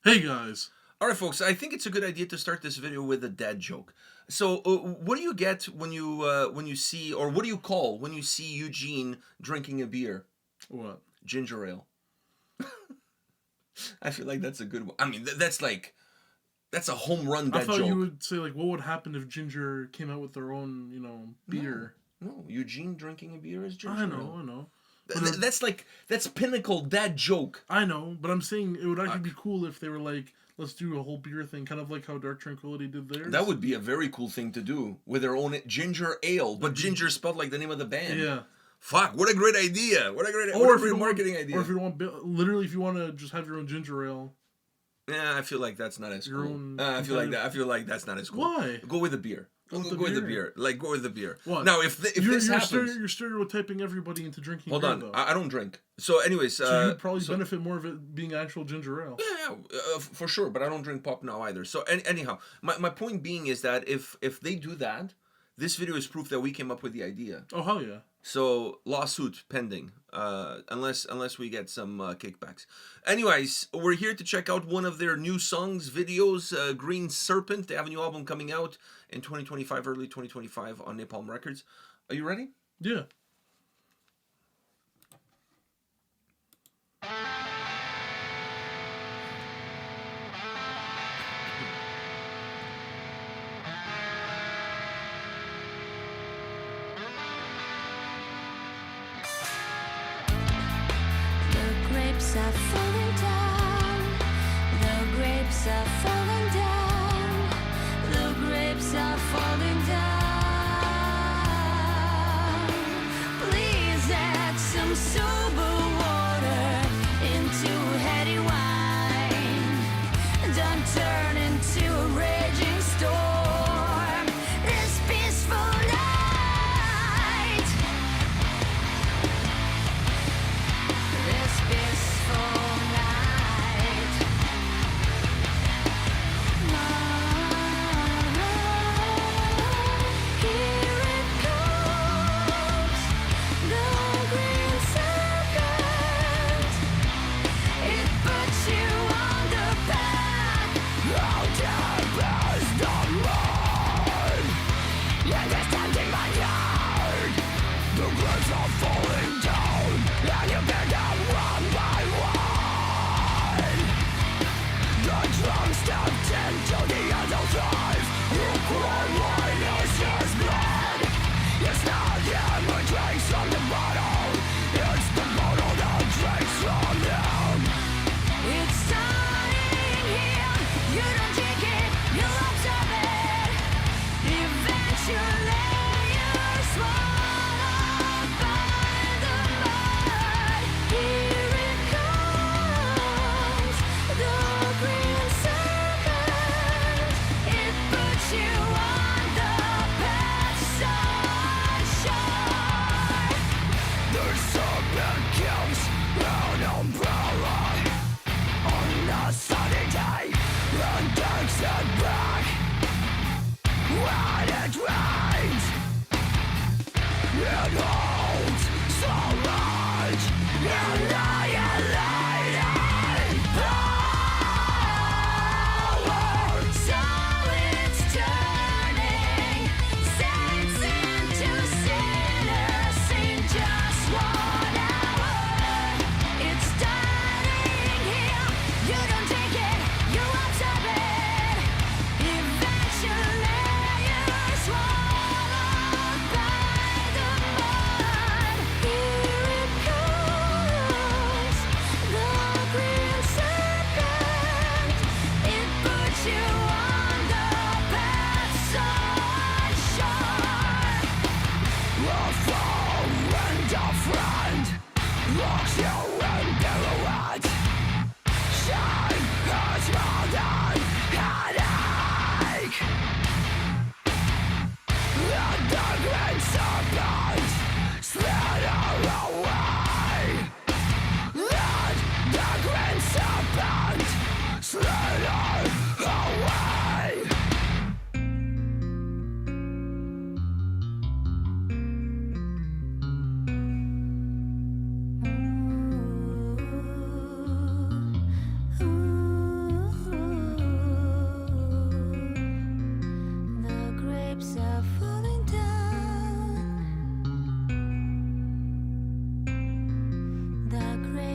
Hey guys. Alright folks, I think it's a good idea to start this video with a dad joke. So, what do you get when you see, or what do you call when you see Eugene drinking a beer? What? Ginger ale. I feel like that's a good one. I mean, that's a home run I dad thought joke. you would say like, what would happen if Jinjer came out with their own, beer? No, Eugene drinking a beer is ginger ale. I know. That's pinnacle dad joke. I know, but I'm saying it would actually be cool if they were like, let's do a whole beer thing, kind of like how Dark Tranquility did theirs. That would be a very cool thing to do with their own ginger ale, but ginger spelled like the name of the band. Yeah. Fuck! What a great idea! What a great marketing idea! Or if you want, literally, if you want to just have your own ginger ale. Yeah, I feel like that's not as Your cool. own I feel like that's not as cool. Why? Go with the beer. Go with the beer. Like, go with the beer. What? Now, if this happens, you're stereotyping everybody into drinking. Hold beer, on, though. I don't drink. So, anyways, so you'd probably benefit more of it being actual ginger ale. Yeah, for sure. But I don't drink pop now either. So, anyhow, my point being is that if they do that, this video is proof that we came up with the idea. Oh hell yeah! So lawsuit pending, unless we get some kickbacks. Anyways, we're here to check out one of their new songs, videos, Green Serpent. They have a new album coming out in 2025, early 2025 on Napalm Records. Are you ready? Yeah. Grapes are falling down. The grapes are falling down. The grapes are falling down. Please add some sober water into heady wine. Don't turn into a raging storm this peaceful night. This peaceful night. Here it comes, the green serpent. It puts you on the path. How deep is the line? It is tempting my heart. The grapes are falling down, and you pick them one by one. The drums stepped into the end of life. Lukewarm wine is his blood. It's not him who drinks from the bottle. It's the bottle that drinks from him. It's starting here. You don't drink it, you observe it. Eventually you're swallowed by the mud. Here it comes, the green serpent. It puts you on the path so sure. The serpent kills an umbrella on a sunny day and takes it back when it rains. It holds so much annihilating power. So it's turning saints into sinners in just 1 hour. It's starting here. You don't take it, you observe it. Eventually you're swallowed by the mud. Here it comes,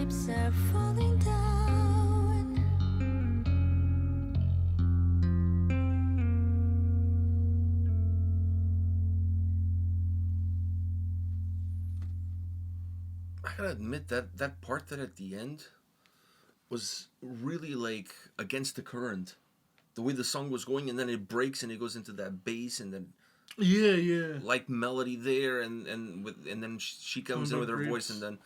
grapes are falling down. I gotta admit that part that at the end was really like against the current. The way the song was going, and then it breaks and it goes into that bass and then Yeah. like melody there, and then she comes in Something with her about voice, grapes. and then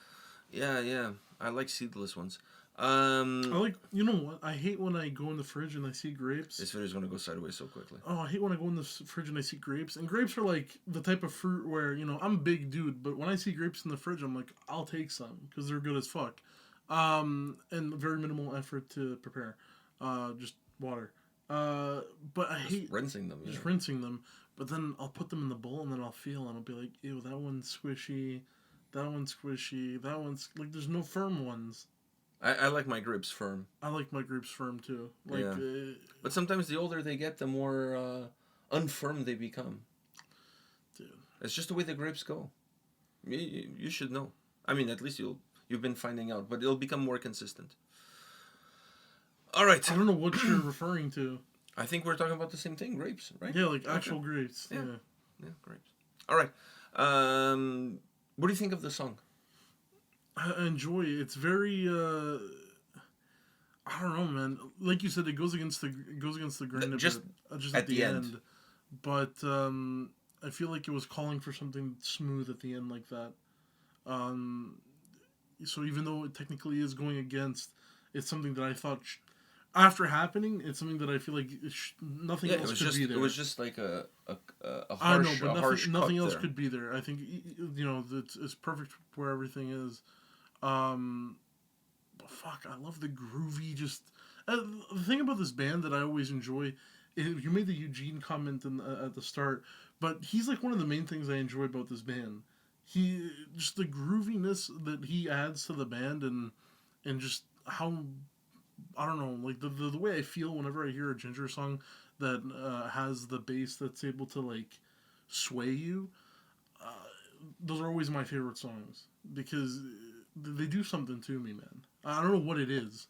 yeah, I like seedless ones. I like, you know what? I hate when I go in the fridge and I see grapes. This video's gonna go sideways so quickly. Oh, I hate when I go in the fridge and I see grapes. And grapes are like the type of fruit where, you know, I'm a big dude, but when I see grapes in the fridge, I'm like, I'll take some because they're good as fuck. And very minimal effort to prepare. Just water. But I hate Rinsing them. just Yeah. rinsing them. But then I'll put them in the bowl and then I'll feel and I'll be like, ew, that one's squishy. That one's squishy. That one's like, there's no firm ones. I like my grapes firm, I like my grapes firm too. Like, Yeah. but sometimes the older they get, the more unfirm they become. dude. It's just the way the grapes go. You should know. I mean, at least you've been finding out, but it'll become more consistent. All right. I don't know what you're referring to. I think we're talking about the same thing, grapes, right? Yeah, like actual grapes. Yeah. Yeah. Yeah, grapes. All right. What do you think of the song? I enjoy it. It's very. I don't know, man. Like you said, it goes against the grain Just just at at the the end. end. But I feel like it was calling for something smooth at the end like that. So even though it technically is going against, it's something that I thought after happening, it's something that I feel like nothing Yeah, else it was could just be there. it was just like a I know, harsh but harsh nothing cut else there. could be there. I think you know it's perfect where everything is. But fuck, I love the groovy. Just the thing about this band that I always enjoy. You made the Eugene comment at the start, but he's like one of the main things I enjoy about this band. He just the grooviness that he adds to the band, and just how I don't know, like the way I feel whenever I hear a Jinjer song that has the bass that's able to like sway you. Those are always my favorite songs because they do something to me, man. I don't know what it is.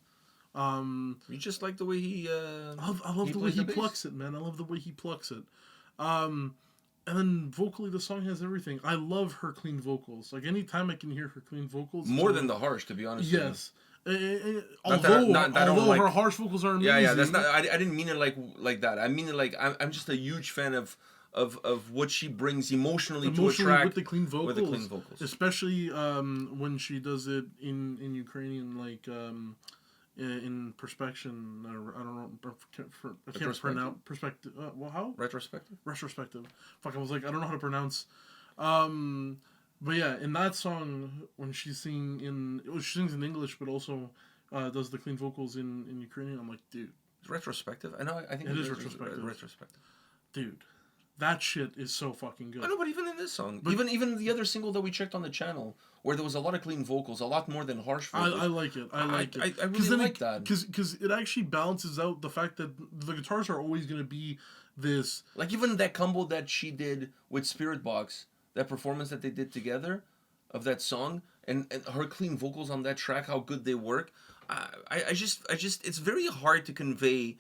You just like the way he. I love the way plays he bass. plucks it, man. I love the way he plucks it. And then vocally, the song has everything. I love her clean vocals. Like anytime I can hear her clean vocals, More it's than like- the harsh, to be honest. yes. Not that Although I don't like- her harsh vocals are amazing. Yeah. That's not. I didn't mean it like that. I mean it like I'm just a huge fan of what she brings emotionally to a track with the clean vocals. with the clean vocals. Especially when she does it in Ukrainian, like in perspection. I don't know. I can't pronounce perspective. Well, how Retrospective. retrospective. Fuck, I was like, I don't know how to pronounce. But yeah, in that song, when she's singing she sings in English, but also does the clean vocals in Ukrainian. I'm like, dude, It's retrospective. I know. I think It is retrospective. retrospective. dude, that shit is so fucking good. I know, but even in this song, But- even the other single that we checked on the channel, where there was a lot of clean vocals, a lot more than harsh vocals. I like it. I like it. I really like that. Because it actually balances out the fact that the guitars are always going to be this. Like even that combo that she did with Spirit Box, that performance that they did together of that song, and her clean vocals on that track, how good they work. I just it's very hard to convey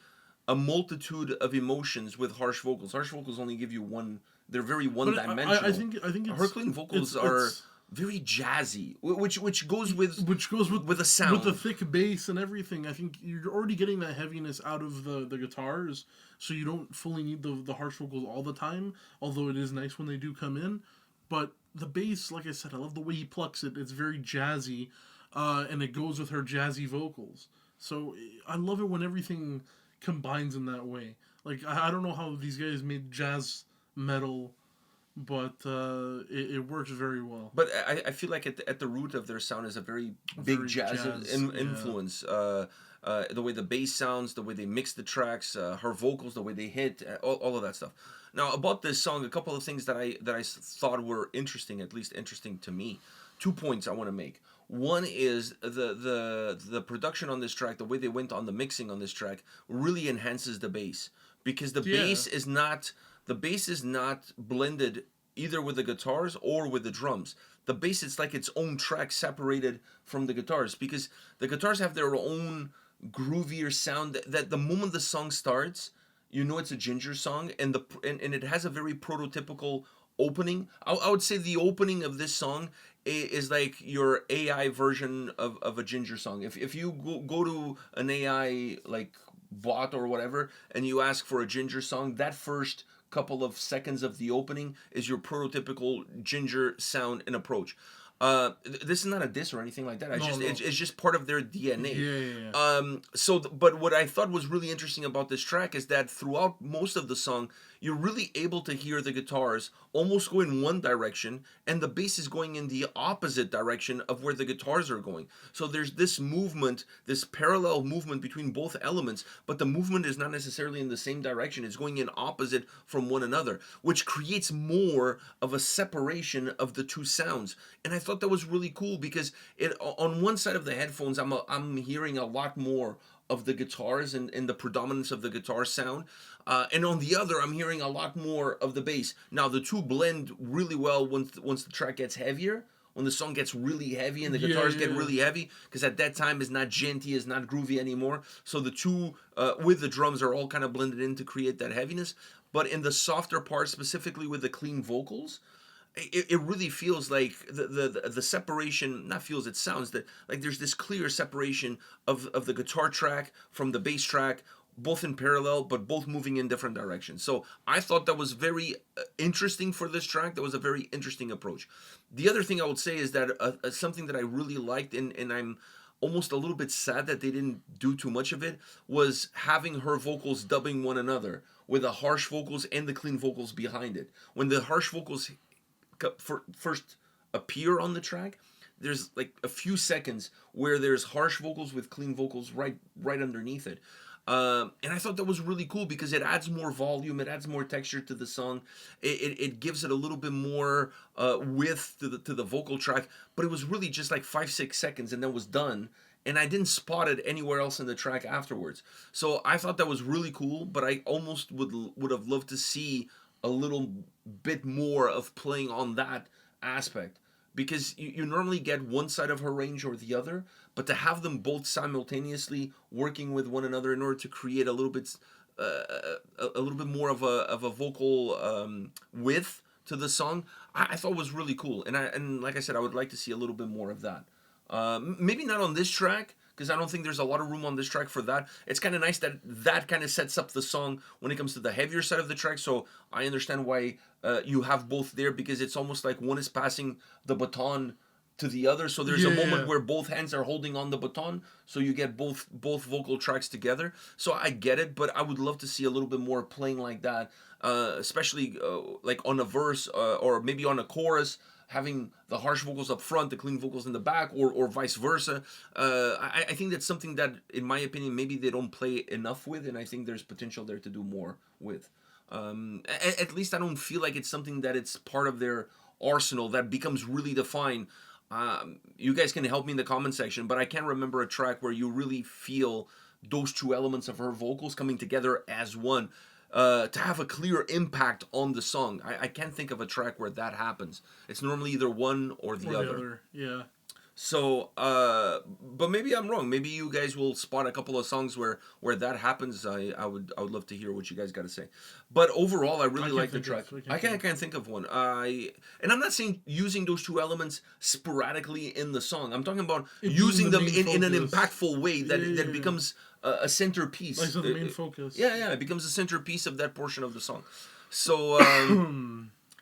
a multitude of emotions with harsh vocals. Harsh vocals only give you one. They're very one dimensional. I think it's, her clean vocals are very jazzy, which goes with with the sound, with the thick bass and everything. I think you're already getting that heaviness out of the guitars, so you don't fully need the harsh vocals all the time. Although it is nice when they do come in, but the bass, like I said, I love the way he plucks it. It's very jazzy, and it goes with her jazzy vocals. So I love it when everything combines in that way. Like I don't know how these guys made jazz metal, but it works very well. But I feel like at the root of their sound is a very big Very jazz, yeah. influence. The way the bass sounds, the way they mix the tracks, her vocals, the way they hit, all of that stuff. Now about this song, a couple of things that I thought were interesting, at least interesting to me. 2 points I want to make. One is the production on this track, the way they went on the mixing on this track, really enhances the bass because the bass is not blended either with the guitars or with the drums. The bass, it's like its own track separated from the guitars, because the guitars have their own groovier sound that the moment the song starts, you know it's a Jinjer song, and and it has a very prototypical opening. I would say the opening of this song is like your AI version of a Jinjer song. If you go to an AI like bot or whatever and you ask for a Jinjer song, that first couple of seconds of the opening is your prototypical Jinjer sound and approach. This is not a diss or anything like that. It's just part of their DNA. Yeah. But what I thought was really interesting about this track is that throughout most of the song, you're really able to hear the guitars almost go in one direction, and the bass is going in the opposite direction of where the guitars are going. So there's this movement, this parallel movement between both elements, but the movement is not necessarily in the same direction. It's going in opposite from one another, which creates more of a separation of the two sounds. And I thought that was really cool because it on one side of the headphones, I'm hearing a lot more of the guitars and the predominance of the guitar sound. And on the other, I'm hearing a lot more of the bass. Now, the two blend really well once the track gets heavier, when the song gets really heavy and the guitars get really heavy, because at that time it's not genty, it's not groovy anymore. So the two, with the drums, are all kind of blended in to create that heaviness. But in the softer parts, specifically with the clean vocals, it really feels like the separation, not feels, it sounds that like there's this clear separation of the guitar track from the bass track, both in parallel but both moving in different directions. So I thought that was very interesting for this track. That was a very interesting approach. The other thing I would say is that something that I really liked, and I'm almost a little bit sad that they didn't do too much of it, was having her vocals dubbing one another with the harsh vocals and the clean vocals behind it. When the harsh vocals first appear on the track, there's like a few seconds where there's harsh vocals with clean vocals right underneath it. And I thought that was really cool because it adds more volume, it adds more texture to the song, it gives it a little bit more width to the vocal track. But it was really just like 5-6 seconds and then was done. And I didn't spot it anywhere else in the track afterwards. So I thought that was really cool, but I almost would have loved to see a little bit more of playing on that aspect, because you normally get one side of her range or the other, but to have them both simultaneously working with one another in order to create a little bit more of a vocal width to the song, I thought was really cool. And like I said, I would like to see a little bit more of that. Maybe not on this track, because I don't think there's a lot of room on this track for that. It's kind of nice that kind of sets up the song when it comes to the heavier side of the track. So I understand why you have both there, because it's almost like one is passing the baton to the other. So there's a moment where both hands are holding on the baton, so you get both vocal tracks together. So I get it, but I would love to see a little bit more playing like that, especially like on a verse or maybe on a chorus, having the harsh vocals up front, the clean vocals in the back, or vice versa. I think that's something that, in my opinion, maybe they don't play enough with, and I think there's potential there to do more with. At least I don't feel like it's something that it's part of their arsenal that becomes really defined. You guys can help me in the comment section, but I can't remember a track where you really feel those two elements of her vocals coming together as one. To have a clear impact on the song. I can't think of a track where that happens. It's normally either one or the other. Yeah. So, but maybe I'm wrong. Maybe you guys will spot a couple of songs where that happens. I would love to hear what you guys got to say. But overall, I really like the track. I can't think of one. And I'm not saying using those two elements sporadically in the song. I'm talking about using them in an impactful way that becomes a centerpiece. Like so the main focus. Yeah, it becomes a centerpiece of that portion of the song. So,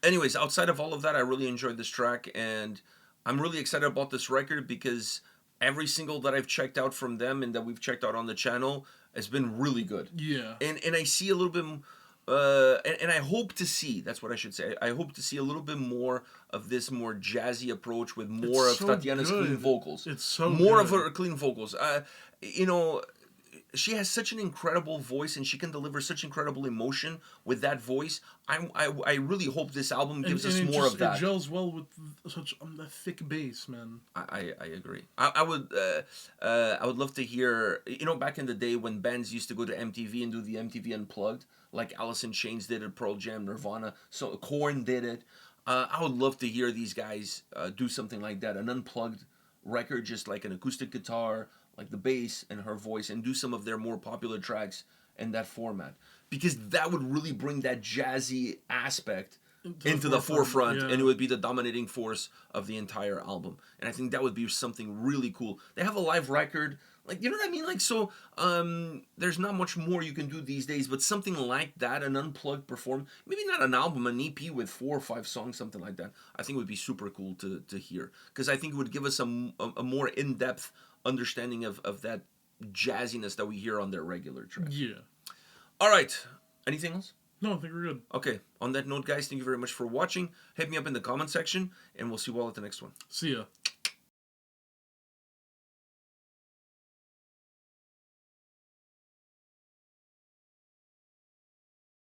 anyways, outside of all of that, I really enjoyed this track, and I'm really excited about this record because every single that I've checked out from them and that we've checked out on the channel has been really good. Yeah. And I see a little bit, and I hope to see, that's what I should say, I hope to see a little bit more of this more jazzy approach with more of Tatiana's clean vocals. It's so more good. of her clean vocals. She has such an incredible voice, and she can deliver such incredible emotion with that voice. I really hope this album gives us more of that. It gels well with such a thick bass, man. I agree. I would love to hear, back in the day when bands used to go to MTV and do the MTV Unplugged, like Alice in Chains did it, Pearl Jam, Nirvana, so Korn did it. I would love to hear these guys do something like that, an unplugged record, just like an acoustic guitar, like the bass and her voice, and do some of their more popular tracks in that format. Because that would really bring that jazzy aspect into the forefront, yeah. and it would be the dominating force of the entire album. And I think that would be something really cool. They have a live record, like, you know what I mean? Like, so there's not much more you can do these days, but something like that, an unplugged perform, maybe not an album, an EP with 4 or 5 songs, something like that, I think would be super cool to hear. Because I think it would give us a more in-depth understanding of that jazziness that we hear on their regular tracks. Yeah. All right. Anything else? No, I think we're good. Okay. On that note, guys, thank you very much for watching. Hit me up in the comment section, and we'll see you all at the next one. See ya.